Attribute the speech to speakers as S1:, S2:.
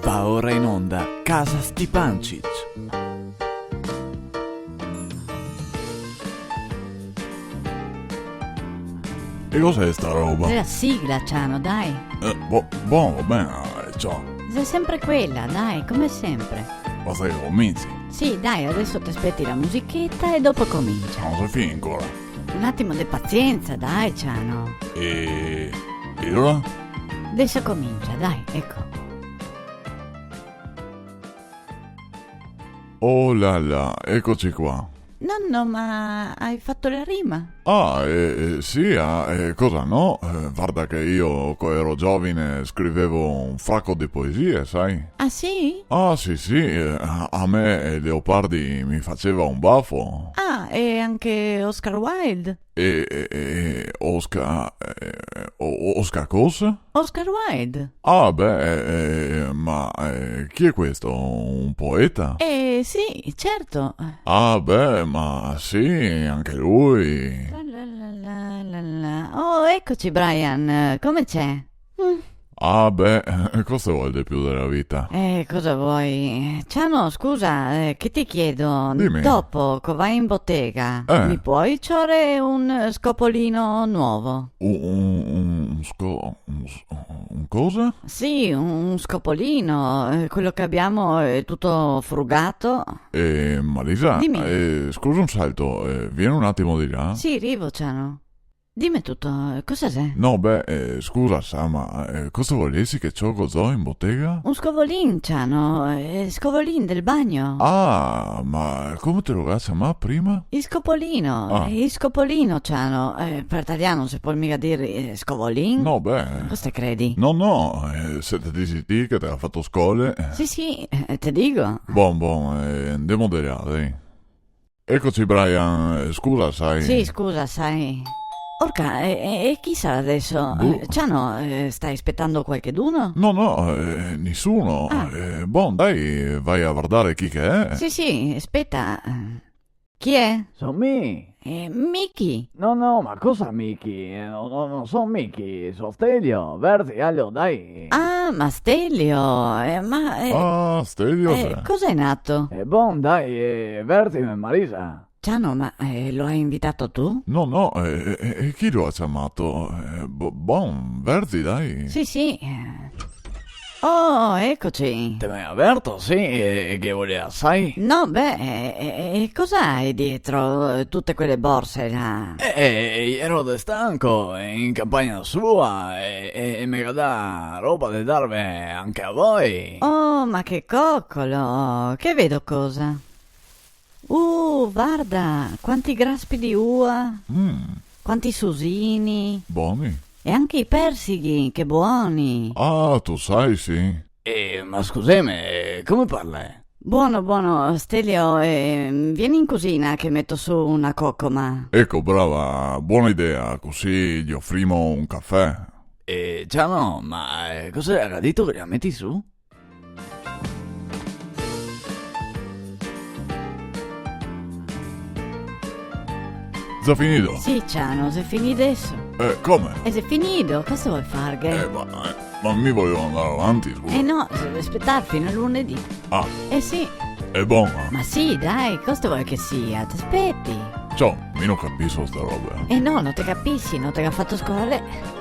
S1: Va ora in onda Casa Stipancic.
S2: E cos'è sta roba?
S3: È la sigla, Ciano, dai.
S2: Buono, va bene, ciao.
S3: È sempre quella, dai, come sempre.
S2: Ma sei cominci?
S3: Sì, dai, adesso ti aspetti la musichetta e dopo comincia.
S2: Non sei finito ancora.
S3: Un attimo di pazienza, dai, Ciano.
S2: E ora?
S3: Adesso comincia, dai, ecco.
S2: Oh là là, eccoci qua.
S3: Nonno, ma hai fatto la rima?
S2: Ah, sì, cosa no? Guarda che io, quando ero giovane, scrivevo un fracco di poesie, sai?
S3: Ah, sì?
S2: Ah, sì, a me Leopardi mi faceva un baffo.
S3: Ah, e anche Oscar Wilde?
S2: Oscar... Oscar cosa?
S3: Oscar Wilde?
S2: Ah, beh, ma chi è questo? Un poeta?
S3: Sì, certo.
S2: Ah, beh, ma sì, anche lui.
S3: Oh, eccoci, Brian, come c'è?
S2: Ah, beh, cosa vuoi di più della vita?
S3: Cosa vuoi? Ciano, scusa, che ti chiedo?
S2: Dimmi.
S3: Dopo che vai in bottega, mi puoi ciore un scopolino nuovo?
S2: Un cosa?
S3: Sì, un scopolino, quello che abbiamo è tutto frugato.
S2: Marisa,
S3: Dimmi.
S2: scusa un salto, vieni un attimo di là.
S3: Sì, arrivo, Ciano. Dimmi tutto, cosa c'è?
S2: No, beh, scusa, Sa, ma cosa volessi che ciò cos'ho in bottega?
S3: Un scovolin, Ciano, scovolin del bagno.
S2: Ah, ma come te lo vuoi chiamare prima?
S3: Il scopolino,
S2: Ah.
S3: il scopolino, Ciano. Per italiano si può mica dire scovolin?
S2: No, beh.
S3: Cosa credi?
S2: No, se te dici ti che te ha fatto scole.
S3: Sì, te dico.
S2: Buon, andiamo di là, dai. Eccoci, Brian, scusa, sai.
S3: Sì, scusa, sai. Orca, e chi sarà adesso?
S2: Boh.
S3: Ciano, stai aspettando qualcheduno?
S2: No, nessuno.
S3: Ah.
S2: Dai, vai a guardare chi che è.
S3: Sì, aspetta. Chi è?
S4: Sono me.
S3: Mickey.
S4: No, ma cosa Mickey? Non sono Mickey, sono Stelio. Verdi, allora, dai.
S3: Ah, ma Stelio.
S2: Ah, Stelio.
S3: Cos'è nato?
S4: È buon, dai, Verdi e Marisa.
S3: Ciano, ma lo hai invitato tu?
S2: No, chi lo ha chiamato? Buon, Verdi, dai.
S3: Sì. Oh, eccoci.
S4: Te mi hai aperto, sì, e che voleva, sai?
S3: No, beh, cosa hai dietro tutte quelle borse là?
S4: Ero de stanco, in campagna sua, e mi dà roba da darvi anche a voi.
S3: Oh, ma che coccolo! Che vedo cosa? Guarda, quanti graspi di uva, quanti susini,
S2: Buoni.
S3: e anche i persighi, che buoni.
S2: Ah, tu sai, sì.
S4: Ma scusami, come parla?
S3: Buono, Stelio, vieni in cucina che metto su una coccoma.
S2: Ecco, brava, buona idea, così gli offrimo un caffè.
S4: Già no, ma cos'era detto che la metti su?
S2: Già finito?
S3: Sì, Ciano, se fini adesso.
S2: Come?
S3: E se finito, cosa vuoi fare?
S2: Ma mi volevo andare avanti, scusa.
S3: No, se devi aspettare fino a lunedì.
S2: Ah,
S3: Sì.
S2: è buono.
S3: Ma sì, dai, cosa vuoi che sia? Ti aspetti.
S2: Ciao, io non capisco sta roba.
S3: No, non te capisci, non te ha fatto scuola.